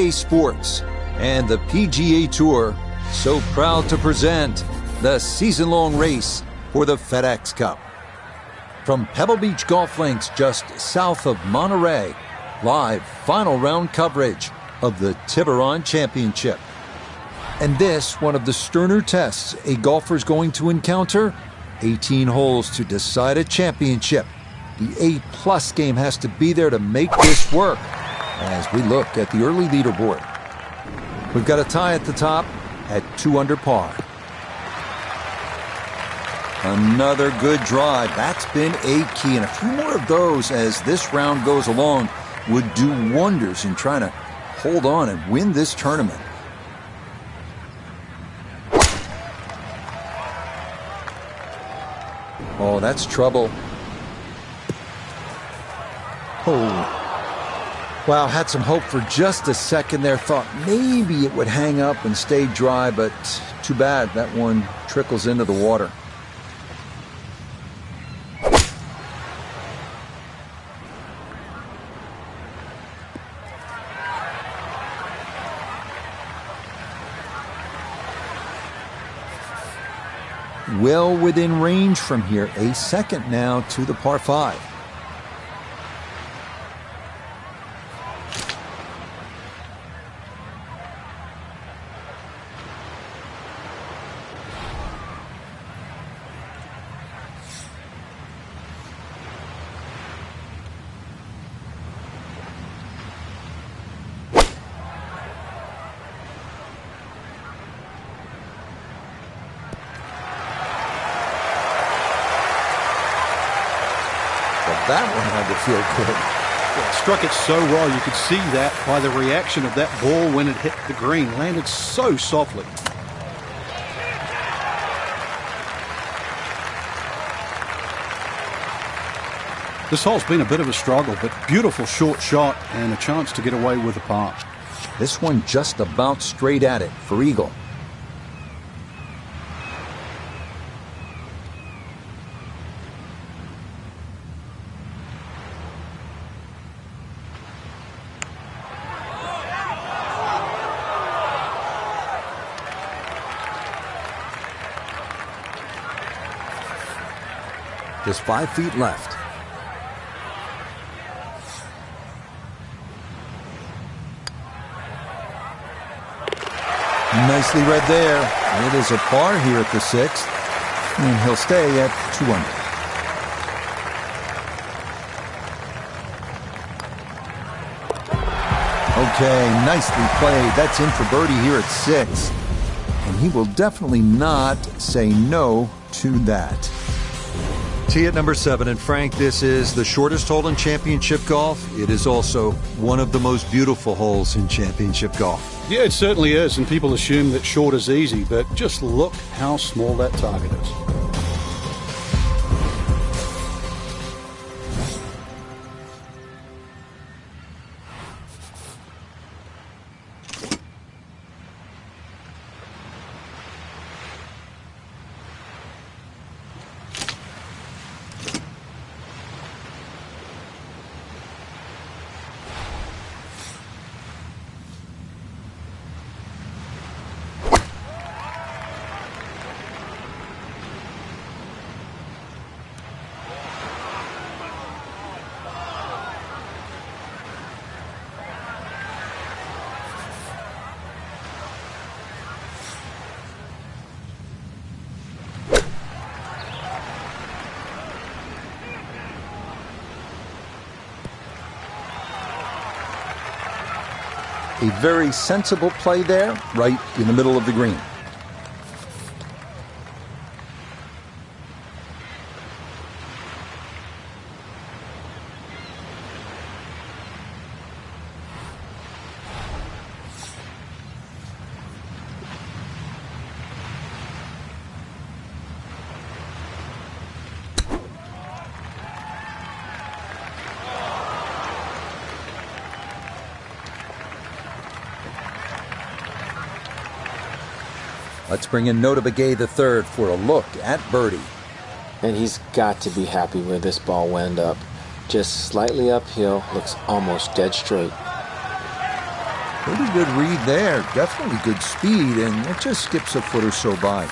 PGA Sports and the PGA Tour so proud to present the season-long race for the FedEx Cup. From Pebble Beach Golf Links just south of Monterey, live final round coverage of the Tiburon Championship. And this, one of the sterner tests a golfer's going to encounter, 18 holes to decide a championship. The A-plus game has to be there to make this work as we look at the early leaderboard. We've got a tie at the top at 2 under par. Another good drive. That's been a key, and a few more of those as this round goes along would do wonders in trying to hold on and win this tournament. Oh, that's trouble. Oh. Wow, had some hope for just a second there. Thought maybe it would hang up and stay dry, but too bad. That one trickles into the water. Well within range from here. A second now to the par 5. That one had to feel good. Yeah, it struck it so well. You could see that by the reaction of that ball when it hit the green. Landed so softly. This hole's been a bit of a struggle, but beautiful short shot and a chance to get away with a par. This one just about straight at it for eagle. Just 5 feet left. Nicely read there. It is a par here at the 6th, and he'll stay at 2 under. Okay, nicely played. That's in for birdie here at 6. And he will definitely not say no to that. Tee at number 7, and Frank, this is the shortest hole in championship golf. It is also one of the most beautiful holes in championship golf. Yeah, it certainly is, and people assume that short is easy, but just look how small that target is. A very sensible play there, right in the middle of the green. Let's bring in Nota Begay III for a look at birdie. And he's got to be happy where this ball wound up. Just slightly uphill, looks almost dead straight. Pretty good read there. Definitely good speed, and it just skips a foot or so by.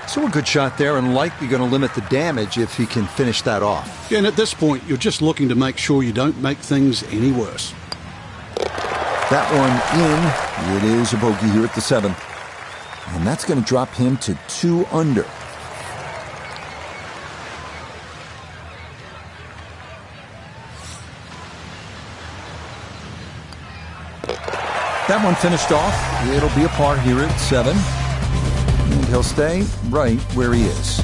So a good shot there, and likely going to limit the damage if he can finish that off. Yeah, and at this point, you're just looking to make sure you don't make things any worse. That one in. It is a bogey here at the 7th. And that's going to drop him to 2 under. That one finished off. It'll be a par here at 7. And he'll stay right where he is.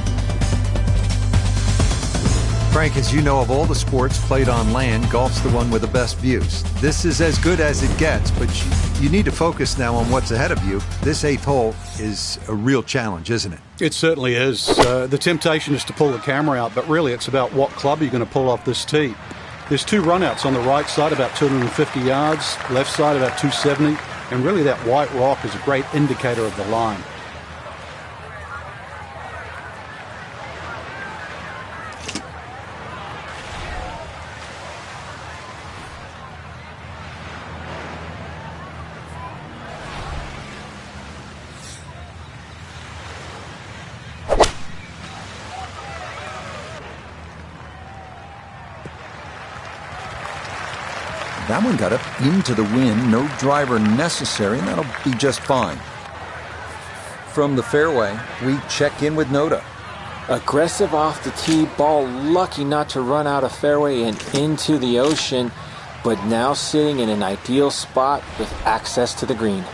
Frank, as you know, of all the sports played on land, golf's the one with the best views. This is as good as it gets, but you need to focus now on what's ahead of you. This 8th hole is a real challenge, isn't it? It certainly is. The temptation is to pull the camera out, but really it's about what club you're going to pull off this tee. There's 2 runouts on the right side, about 250 yards, left side about 270, and really that white rock is a great indicator of the line. That one got up into the wind, no driver necessary, and that'll be just fine. From the fairway, we check in with Noda. Aggressive off the tee, ball lucky not to run out of fairway and into the ocean, but now sitting in an ideal spot with access to the green.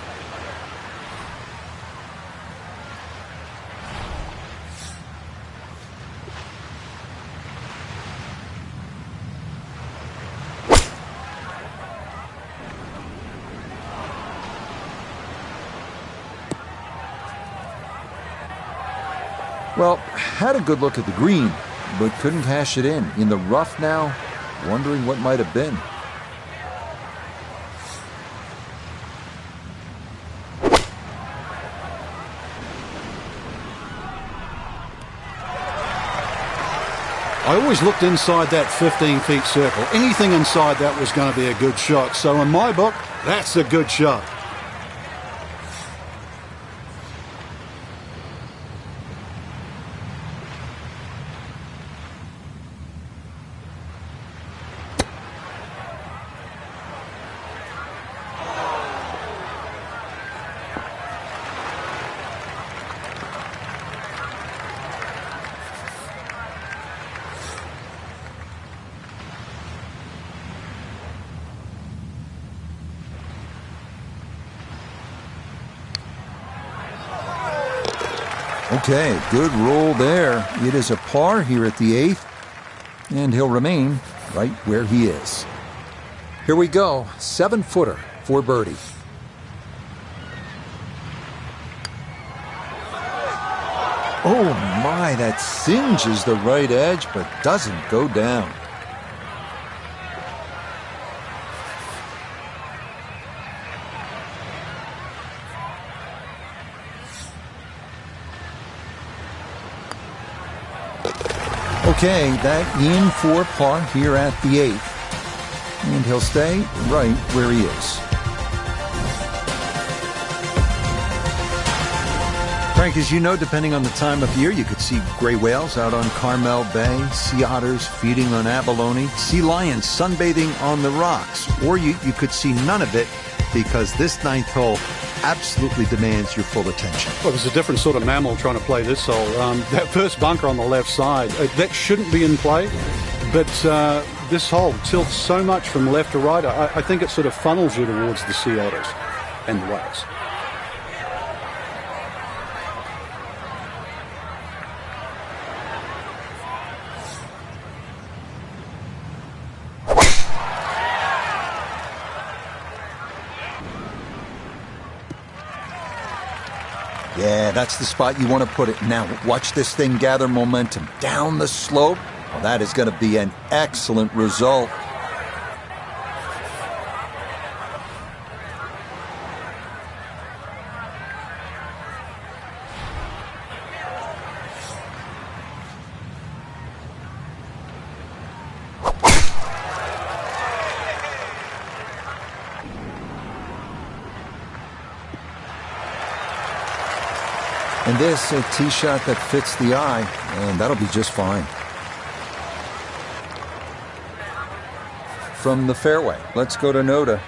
Well, had a good look at the green, but couldn't cash it in. In the rough now, wondering what might have been. I always looked inside that 15-feet circle. Anything inside that was going to be a good shot. So in my book, that's a good shot. Okay, good roll there. It is a par here at the 8th, and he'll remain right where he is. Here we go, 7-footer for birdie. Oh my, that singes the right edge, but doesn't go down. Okay, that in for par here at the 8th. And he'll stay right where he is. Frank, as you know, depending on the time of year, you could see gray whales out on Carmel Bay, sea otters feeding on abalone, sea lions sunbathing on the rocks. Or you could see none of it because this 9th hole absolutely demands your full attention. Well, there's a different sort of mammal trying to play this hole. That first bunker on the left side, that shouldn't be in play, but this hole tilts so much from left to right, I think it sort of funnels you towards the sea otters and the whales. Yeah, that's the spot you want to put it. Now, watch this thing gather momentum down the slope. Well, that is going to be an excellent result. And this, a tee shot that fits the eye, and that'll be just fine. From the fairway, let's go to Noda.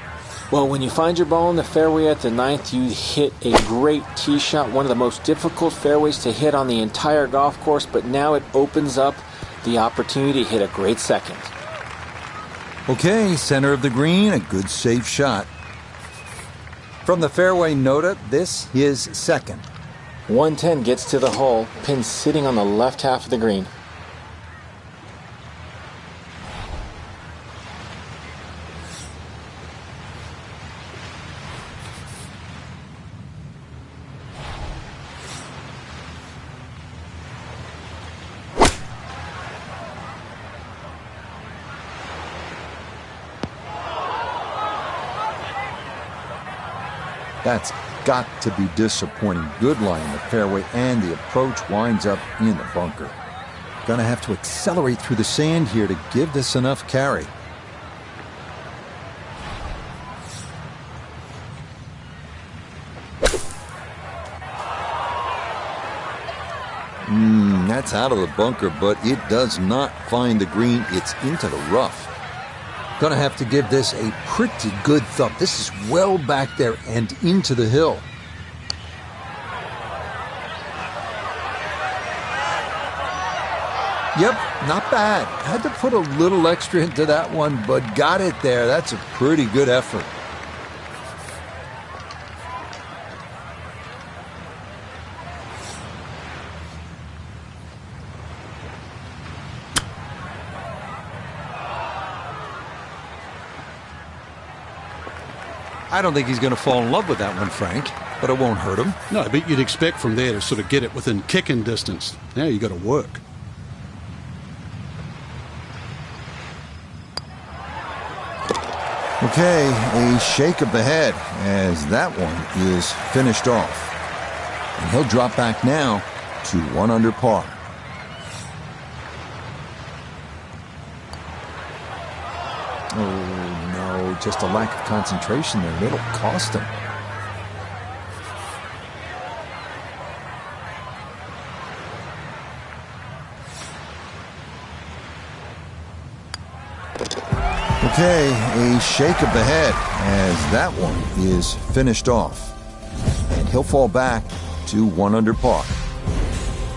Well, when you find your ball in the fairway at the 9th, you hit a great tee shot, one of the most difficult fairways to hit on the entire golf course, but now it opens up the opportunity to hit a great second. Okay, center of the green, a good safe shot. From the fairway, Noda, this is second. 110 gets to the hole, pin sitting on the left half of the green. That's got to be disappointing. Good lie in the fairway, and the approach winds up in the bunker. Gonna have to accelerate through the sand here to give this enough carry. That's out of the bunker, but it does not find the green. It's into the rough. Gonna have to give this a pretty good thump. This is well back there and into the hill. Yep, not bad. Had to put a little extra into that one, but got it there. That's a pretty good effort. I don't think he's going to fall in love with that one, Frank, but it won't hurt him. No, but you'd expect from there to sort of get it within kicking distance. Now you got to work. Okay, a shake of the head as that one is finished off. And he'll drop back now to 1 under par. Oh, no, just a lack of concentration there. It'll cost him. Okay, a shake of the head as that one is finished off. And he'll fall back to 1 under par.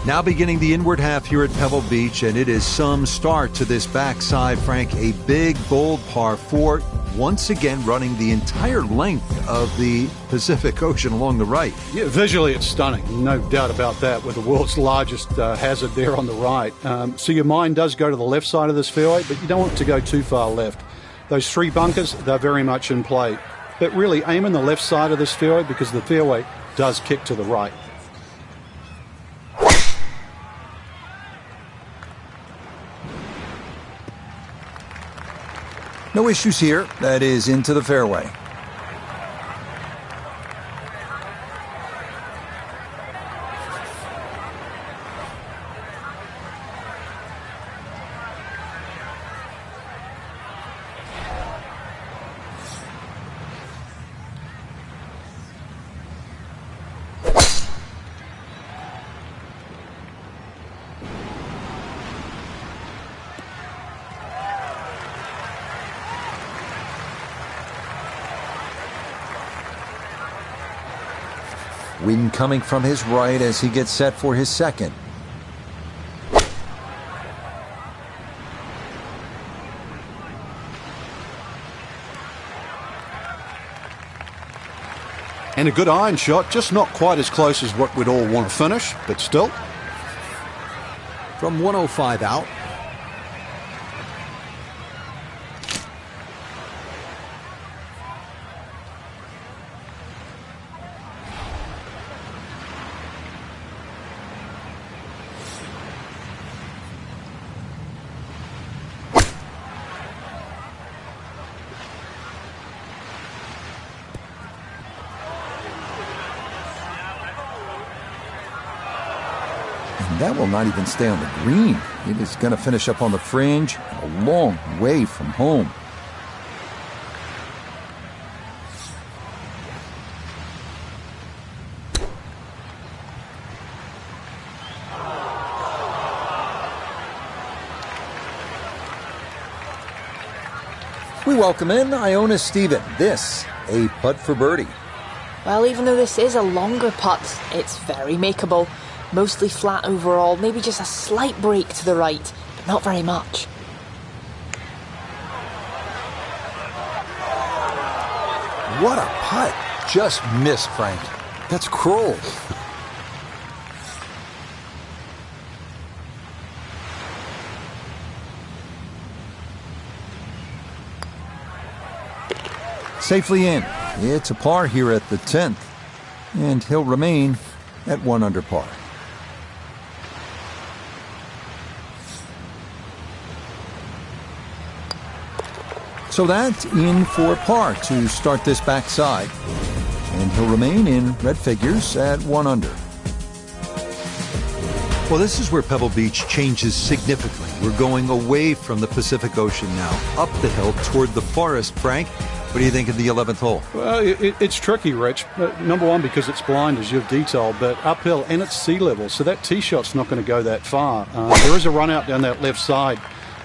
Now beginning the inward half here at Pebble Beach, and it is some start to this backside, Frank. A big, bold par 4, once again running the entire length of the Pacific Ocean along the right. Yeah, visually it's stunning, no doubt about that, with the world's largest hazard there on the right. So your mind does go to the left side of this fairway, but you don't want to go too far left. Those 3 bunkers, they're very much in play. But really aim in the left side of this fairway because the fairway does kick to the right. No issues here. That is into the fairway. Wind coming from his right as he gets set for his second. And a good iron shot, just not quite as close as what we'd all want to finish, but still. From 105 out. That will not even stay on the green. It is going to finish up on the fringe, a long way from home. We welcome in Iona Stephen. This, a putt for birdie. Well, even though this is a longer putt, it's very makeable. Mostly flat overall, maybe just a slight break to the right, but not very much. What a putt. Just missed, Frank. That's cruel. Safely in. It's a par here at the 10th, and he'll remain at 1 under par. So that's in for par to start this backside. And he'll remain in red figures at 1 under. Well, this is where Pebble Beach changes significantly. We're going away from the Pacific Ocean now, up the hill toward the forest. Frank, what do you think of the 11th hole? Well, it's tricky, Rich. Number one, because it's blind, as you've detailed, but uphill and it's sea level, so that tee shot's not going to go that far. There is a run out down that left side,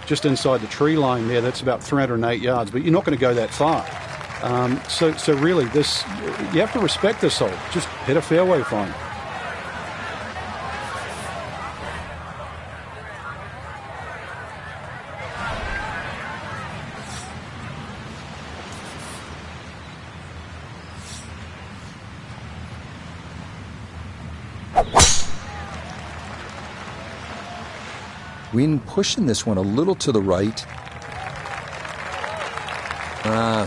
just inside the tree line there. That's about 308 yards, but you're not going to go that far. So really, you have to respect this hole. Just hit a fairway fine. Wind pushing this one a little to the right.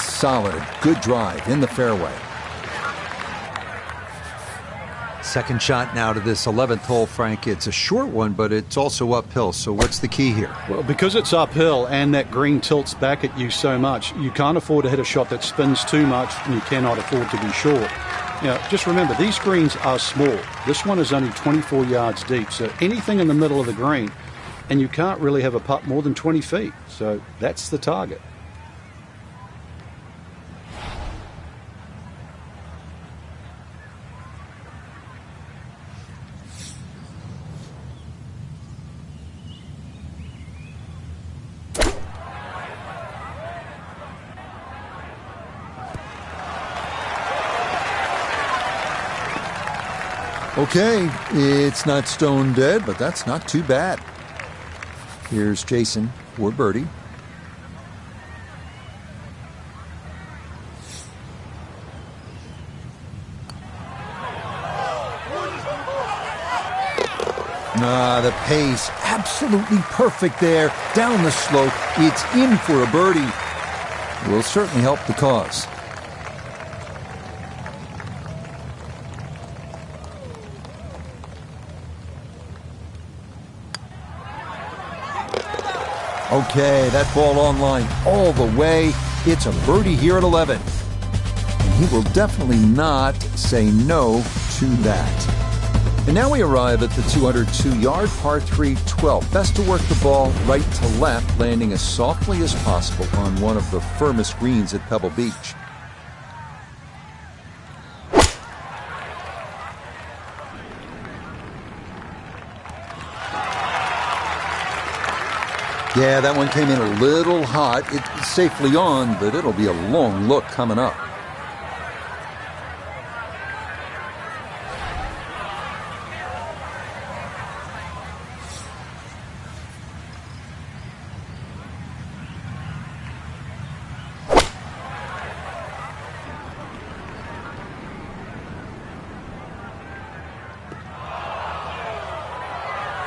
Solid. Good drive in the fairway. Second shot now to this 11th hole, Frank. It's a short one, but it's also uphill. So what's the key here? Well, because it's uphill and that green tilts back at you so much, you can't afford to hit a shot that spins too much, and you cannot afford to be short. Now, just remember, these greens are small. This one is only 24 yards deep, so anything in the middle of the green, and you can't really have a putt more than 20 feet. So that's the target. Okay, it's not stone dead, but that's not too bad. Here's Jason for birdie. The pace, absolutely perfect there. Down the slope, it's in for a birdie. Will certainly help the cause. Okay, that ball on line all the way. It's a birdie here at 11. And he will definitely not say no to that. And now we arrive at the 202-yard par 3 12. Best to work the ball right to left, landing as softly as possible on one of the firmest greens at Pebble Beach. Yeah, that one came in a little hot. It's safely on, but it'll be a long look coming up.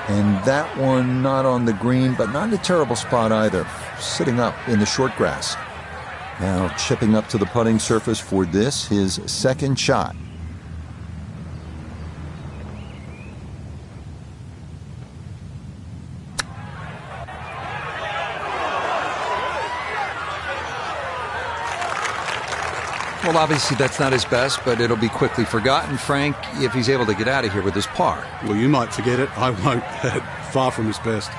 And that one not on the green, but not in a terrible spot either. Sitting up in the short grass. Now chipping up to the putting surface for this, his second shot. Well, obviously that's not his best, but it'll be quickly forgotten, Frank, if he's able to get out of here with his par. Well, you might forget it. I won't. Far from his best.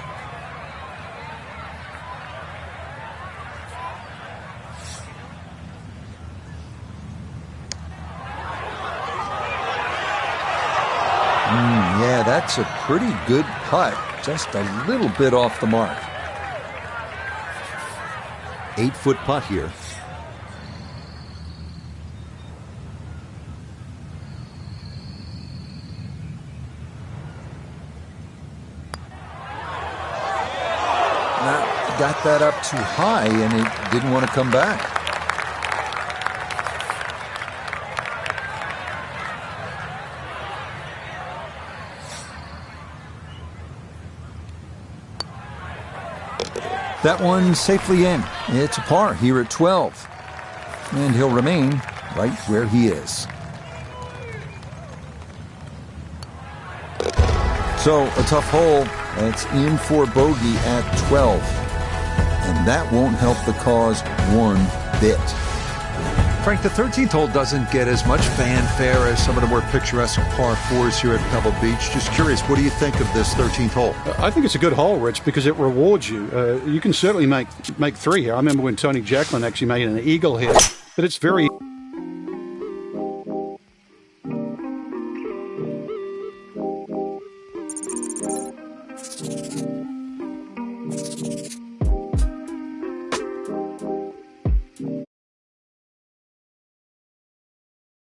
Yeah, that's a pretty good putt. Just a little bit off the mark. 8-foot putt here. Got that up too high and it didn't want to come back. That one safely in. It's a par here at 12. And he'll remain right where he is. So a tough hole. That's in for bogey at 12. And that won't help the cause one bit. Frank, the 13th hole doesn't get as much fanfare as some of the more picturesque par 4s here at Pebble Beach. Just curious, what do you think of this 13th hole? I think it's a good hole, Rich, because it rewards you. You can certainly make three here. I remember when Tony Jacklin actually made an eagle hit, but it's very